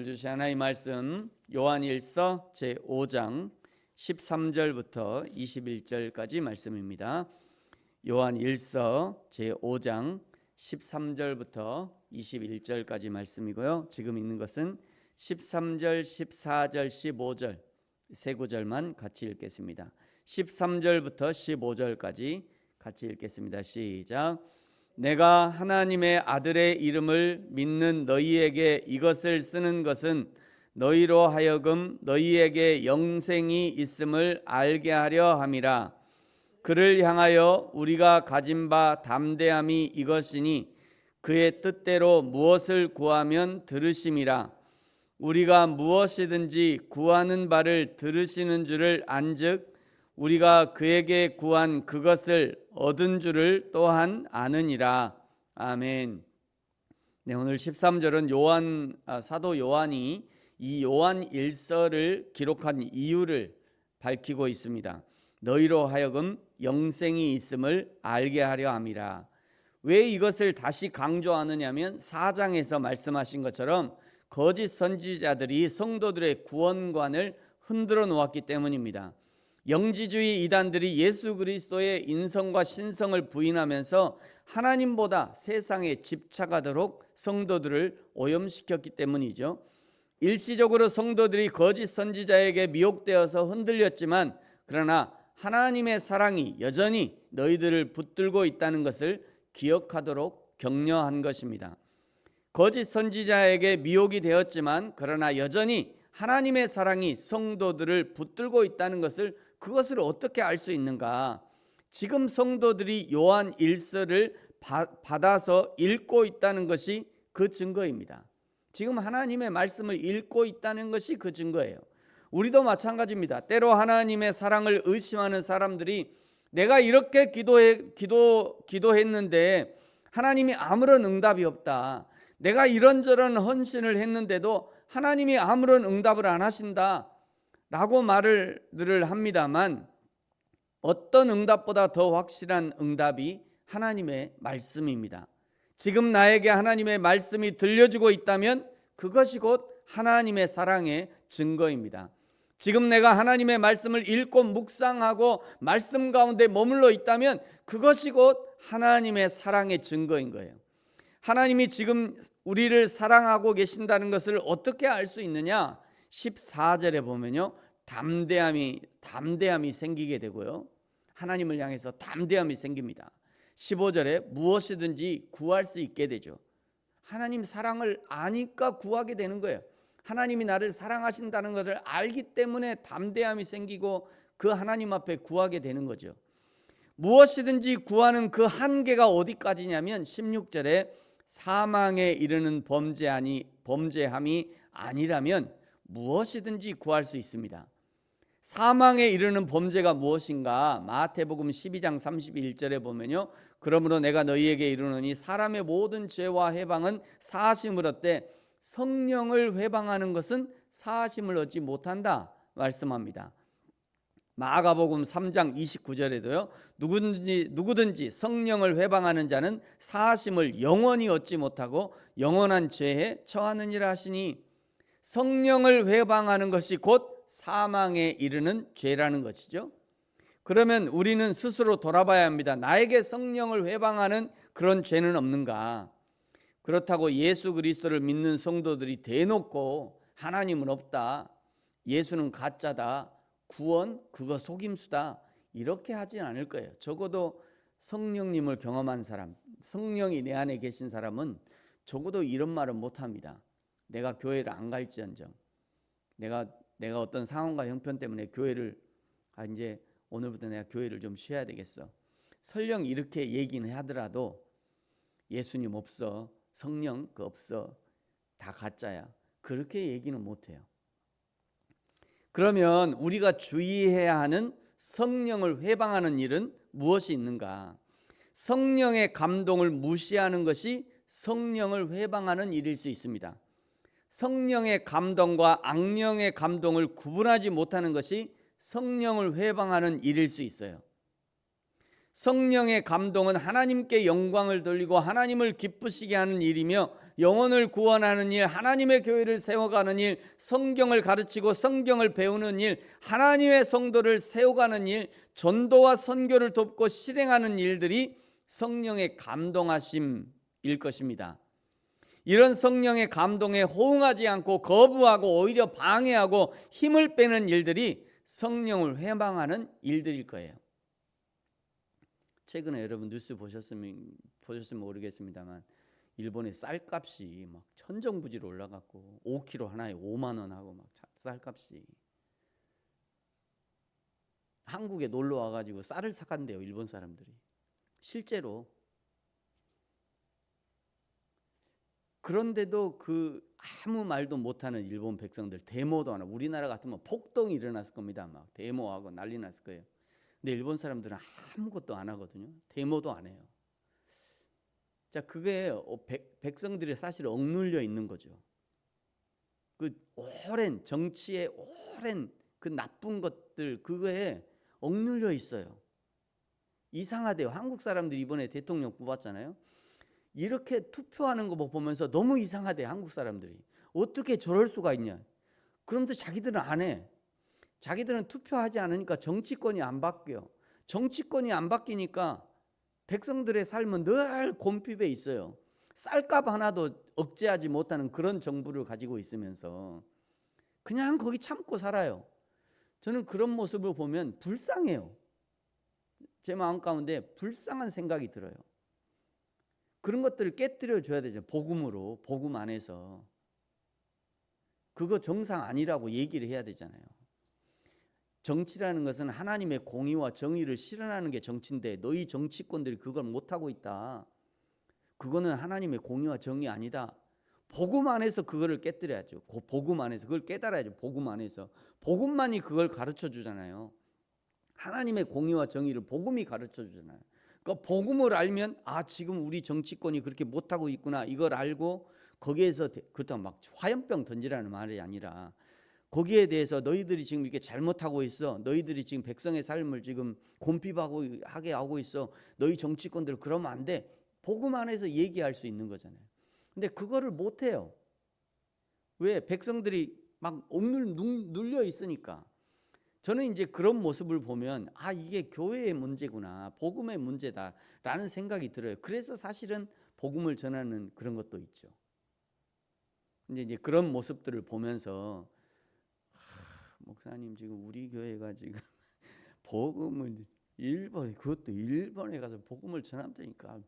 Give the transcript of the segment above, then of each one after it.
주신 하나님의 말씀 요한일서 제5장 13절부터 21절까지 말씀입니다. 요한일서 제5장 13절부터 21절까지 말씀이고요. 지금 읽는 것은 13절, 14절, 15절 세 구절만 같이 읽겠습니다. 13절부터 15절까지 같이 읽겠습니다. 시작. 내가 하나님의 아들의 이름을 믿는 너희에게 이것을 쓰는 것은 너희로 하여금 너희에게 영생이 있음을 알게 하려 함이라. 그를 향하여 우리가 가진 바 담대함이 이것이니 그의 뜻대로 무엇을 구하면 들으심이라. 우리가 무엇이든지 구하는 바를 들으시는 줄을 안즉 우리가 그에게 구한 그것을 얻은 줄을 또한 아느니라. 아멘. 네, 오늘 13절은 사도 요한이 이 요한 일서를 기록한 이유를 밝히고 있습니다. 너희로 하여금 영생이 있음을 알게 하려 함이라. 왜 이것을 다시 강조하느냐면 4장에서 말씀하신 것처럼 거짓 선지자들이 성도들의 구원관을 흔들어 놓았기 때문입니다. 영지주의 이단들이 예수 그리스도의 인성과 신성을 부인하면서 하나님보다 세상에 집착하도록 성도들을 오염시켰기 때문이죠. 일시적으로 성도들이 거짓 선지자에게 미혹되어서 흔들렸지만 그러나 하나님의 사랑이 여전히 너희들을 붙들고 있다는 것을 기억하도록 격려한 것입니다. 거짓 선지자에게 미혹이 되었지만 그러나 여전히 하나님의 사랑이 성도들을 붙들고 있다는 것을 그것을 어떻게 알 수 있는가? 지금 성도들이 요한 일서를 받아서 읽고 있다는 것이 그 증거입니다. 지금 하나님의 말씀을 읽고 있다는 것이 그 증거예요. 우리도 마찬가지입니다. 때로 하나님의 사랑을 의심하는 사람들이 내가 이렇게 기도했는데 하나님이 아무런 응답이 없다. 내가 이런저런 헌신을 했는데도 하나님이 아무런 응답을 안 하신다 라고 말을 합니다만 어떤 응답보다 더 확실한 응답이 하나님의 말씀입니다. 지금 나에게 하나님의 말씀이 들려주고 있다면 그것이 곧 하나님의 사랑의 증거입니다. 지금 내가 하나님의 말씀을 읽고 묵상하고 말씀 가운데 머물러 있다면 그것이 곧 하나님의 사랑의 증거인 거예요. 하나님이 지금 우리를 사랑하고 계신다는 것을 어떻게 알 수 있느냐? 14절에 보면요, 담대함이 생기게 되고요, 하나님을 향해서 담대함이 생깁니다. 15절에 무엇이든지 구할 수 있게 되죠. 하나님 사랑을 아니까 구하게 되는 거예요. 하나님이 나를 사랑하신다는 것을 알기 때문에 담대함이 생기고 그 하나님 앞에 구하게 되는 거죠. 무엇이든지 구하는 그 한계가 어디까지냐면 16절에 사망에 이르는 범죄함이 아니라면 무엇이든지 구할 수 있습니다. 사망에 이르는 범죄가 무엇인가? 마태복음 12장 31절에 보면요, 그러므로 내가 너희에게 이르노니 사람의 모든 죄와 해방은 사하심을 얻되 성령을 회방하는 것은 사하심을 얻지 못한다 말씀합니다. 마가복음 3장 29절에도요 누구든지 성령을 회방하는 자는 사하심을 영원히 얻지 못하고 영원한 죄에 처하느니라 하시니 성령을 회방하는 것이 곧 사망에 이르는 죄라는 것이죠. 그러면 우리는 스스로 돌아봐야 합니다. 나에게 성령을 회방하는 그런 죄는 없는가? 그렇다고 예수 그리스도를 믿는 성도들이 대놓고 하나님은 없다, 예수는 가짜다, 구원 그거 속임수다 이렇게 하진 않을 거예요. 적어도 성령님을 경험한 사람, 성령이 내 안에 계신 사람은 적어도 이런 말은 못합니다. 내가 교회를 안 갈지언정, 내가 어떤 상황과 형편 때문에 교회를 이제 오늘부터 내가 교회를 좀 쉬어야 되겠어, 설령 이렇게 얘기는 하더라도 예수님 없어, 성령 그 없어, 다 가짜야, 그렇게 얘기는 못해요. 그러면 우리가 주의해야 하는 성령을 회방하는 일은 무엇이 있는가? 성령의 감동을 무시하는 것이 성령을 회방하는 일일 수 있습니다. 성령의 감동과 악령의 감동을 구분하지 못하는 것이 성령을 회방하는 일일 수 있어요. 성령의 감동은 하나님께 영광을 돌리고 하나님을 기쁘시게 하는 일이며 영혼을 구원하는 일, 하나님의 교회를 세워가는 일, 성경을 가르치고 성경을 배우는 일, 하나님의 성도를 세워가는 일, 전도와 선교를 돕고 실행하는 일들이 성령의 감동하심일 것입니다. 이런 성령의 감동에 호응하지 않고 거부하고 오히려 방해하고 힘을 빼는 일들이 성령을 회방하는 일들일 거예요. 최근에 여러분 뉴스 보셨으면 모르겠습니다만 일본의 쌀값이 막 천정부지로 올라갔고 5kg 하나에 5만 원 하고 막 쌀값이. 한국에 놀러 와가지고 쌀을 사간대요, 일본 사람들이. 실제로. 그런데도 그 아무 말도 못하는 일본 백성들 데모도 안 하고, 우리나라 같으면 폭동이 일어났을 겁니다. 막 데모하고 난리 났을 거예요. 근데 일본 사람들은 아무것도 안 하거든요. 데모도 안 해요. 자, 그게 백성들이 사실 억눌려 있는 거죠. 그 오랜 정치의 오랜 그 나쁜 것들, 그거에 억눌려 있어요. 이상하대요. 한국 사람들이 이번에 대통령 뽑았잖아요. 이렇게 투표하는 거 보면서 너무 이상하대. 한국 사람들이 어떻게 저럴 수가 있냐. 그런데 자기들은 안 해. 자기들은 투표하지 않으니까 정치권이 안 바뀌어. 정치권이 안 바뀌니까 백성들의 삶은 늘 곰핍에 있어요. 쌀값 하나도 억제하지 못하는 그런 정부를 가지고 있으면서 그냥 거기 참고 살아요. 저는 그런 모습을 보면 불쌍해요. 제 마음 가운데 불쌍한 생각이 들어요. 그런 것들을 깨뜨려 줘야 되죠. 복음으로, 복음 안에서. 그거 정상 아니라고 얘기를 해야 되잖아요. 정치라는 것은 하나님의 공의와 정의를 실현하는 게 정치인데 너희 정치권들이 그걸 못하고 있다. 그거는 하나님의 공의와 정의 아니다. 복음 안에서 그거를 깨뜨려야죠. 복음 안에서 그걸 깨달아야죠. 복음 안에서. 복음만이 그걸 가르쳐 주잖아요. 하나님의 공의와 정의를 복음이 가르쳐 주잖아요. 그러니까 복음을 알면 지금 우리 정치권이 그렇게 못하고 있구나, 이걸 알고 거기에서 그렇다고 막 화염병 던지라는 말이 아니라 거기에 대해서 너희들이 지금 이렇게 잘못하고 있어. 너희들이 지금 백성의 삶을 지금 곰핍하게 하고 있어. 너희 정치권들 그러면 안 돼. 복음 안에서 얘기할 수 있는 거잖아요. 근데 그거를 못 해요. 왜? 백성들이 막 눌려 있으니까. 저는 이제 그런 모습을 보면 이게 교회의 문제구나, 복음의 문제다라는 생각이 들어요. 그래서 사실은 복음을 전하는 그런 것도 있죠. 근데 이제 그런 모습들을 보면서 목사님, 지금 우리 교회가 지금 복음을 그것도 일본에 가서 복음을 전한다니까.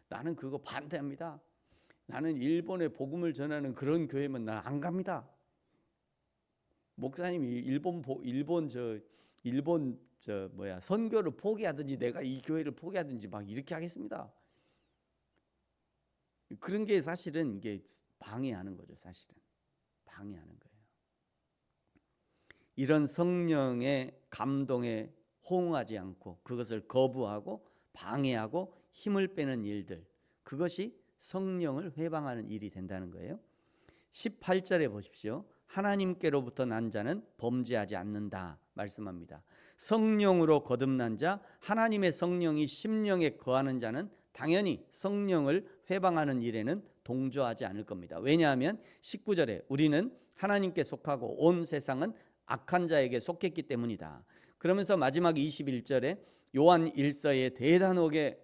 나는 그거 반대합니다. 나는 일본에 복음을 전하는 그런 교회면 난 안 갑니다. 목사님이 일본 선교를 포기하든지 내가 이 교회를 포기하든지 막 이렇게 하겠습니다. 그런 게 사실은 이게 방해하는 거죠. 사실은 방해하는 거예요. 이런 성령의 감동에 호응하지 않고 그것을 거부하고 방해하고 힘을 빼는 일들, 그것이 성령을 회방하는 일이 된다는 거예요. 18절에 보십시오. 하나님께로부터 난 자는 범죄하지 않는다 말씀합니다. 성령으로 거듭난 자, 하나님의 성령이 심령에 거하는 자는 당연히 성령을 회방하는 일에는 동조하지 않을 겁니다. 왜냐하면 19절에 우리는 하나님께 속하고 온 세상은 악한 자에게 속했기 때문이다. 그러면서 마지막 21절에 요한 1서에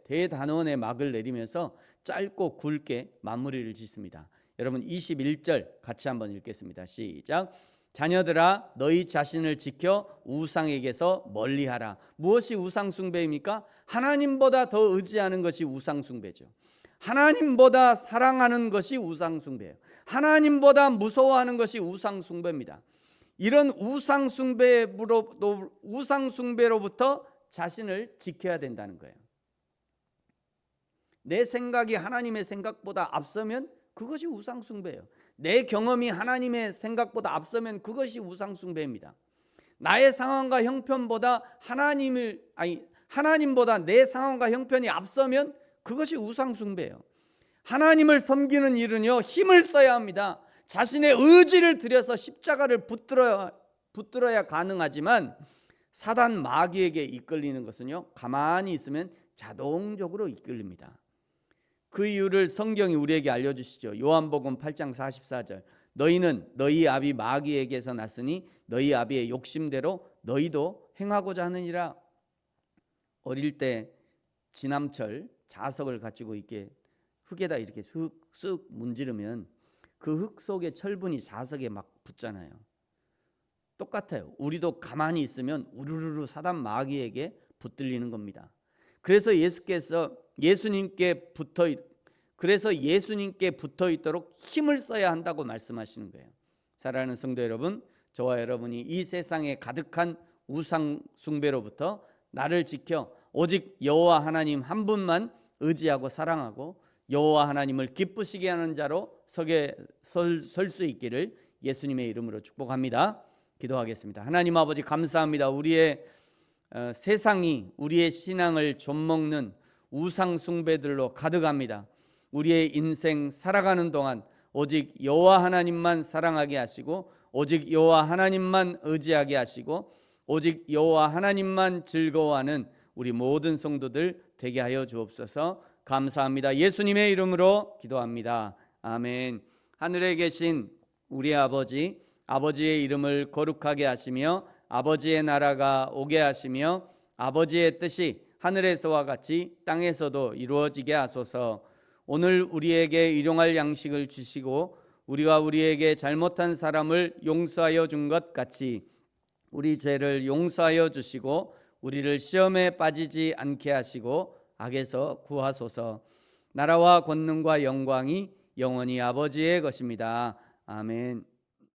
대단원의 막을 내리면서 짧고 굵게 마무리를 짓습니다. 여러분 21절 같이 한번 읽겠습니다. 시작. 자녀들아, 너희 자신을 지켜 우상에게서 멀리하라. 무엇이 우상 숭배입니까? 하나님보다 더 의지하는 것이 우상 숭배죠. 하나님보다 사랑하는 것이 우상 숭배예요. 하나님보다 무서워하는 것이 우상 숭배입니다. 이런 우상 숭배로부터 자신을 지켜야 된다는 거예요. 내 생각이 하나님의 생각보다 앞서면 그것이 우상 숭배예요. 내 경험이 하나님의 생각보다 앞서면 그것이 우상 숭배입니다. 나의 상황과 형편보다 하나님보다 내 상황과 형편이 앞서면 그것이 우상 숭배예요. 하나님을 섬기는 일은요, 힘을 써야 합니다. 자신의 의지를 들여서 십자가를 붙들어야 가능하지만 사단 마귀에게 이끌리는 것은요, 가만히 있으면 자동적으로 이끌립니다. 그 이유를 성경이 우리에게 알려주시죠. 요한복음 8장 44절. 너희는 너희 아비 마귀에게서 났으니 너희 아비의 욕심대로 너희도 행하고자 하느니라. 어릴 때 지남철 자석을 가지고 이렇게 흙에다 이렇게 쓱 문지르면 그 흙 속에 철분이 자석에 막 붙잖아요. 똑같아요. 우리도 가만히 있으면 우르르르 사단 마귀에게 붙들리는 겁니다. 그래서 예수님께 붙어 있도록 힘을 써야 한다고 말씀하시는 거예요. 사랑하는 성도 여러분, 저와 여러분이 이 세상에 가득한 우상 숭배로부터 나를 지켜 오직 여호와 하나님 한 분만 의지하고 사랑하고 여호와 하나님을 기쁘시게 하는 자로 설 수 있기를 예수님의 이름으로 축복합니다. 기도하겠습니다. 하나님 아버지 감사합니다. 우리의 세상이 우리의 신앙을 좀먹는 우상 숭배들로 가득합니다. 우리의 인생 살아가는 동안 오직 여호와 하나님만 사랑하게 하시고 오직 여호와 하나님만 의지하게 하시고 오직 여호와 하나님만 즐거워하는 우리 모든 성도들 되게 하여 주옵소서. 감사합니다. 예수님의 이름으로 기도합니다. 아멘. 하늘에 계신 우리 아버지의 이름을 거룩하게 하시며 아버지의 나라가 오게 하시며 아버지의 뜻이 하늘에서와 같이 땅에서도 이루어지게 하소서. 오늘 우리에게 일용할 양식을 주시고 우리가 우리에게 잘못한 사람을 용서하여 준 것 같이 우리 죄를 용서하여 주시고 우리를 시험에 빠지지 않게 하시고 악에서 구하소서. 나라와 권능과 영광이 영원히 아버지의 것입니다. 아멘.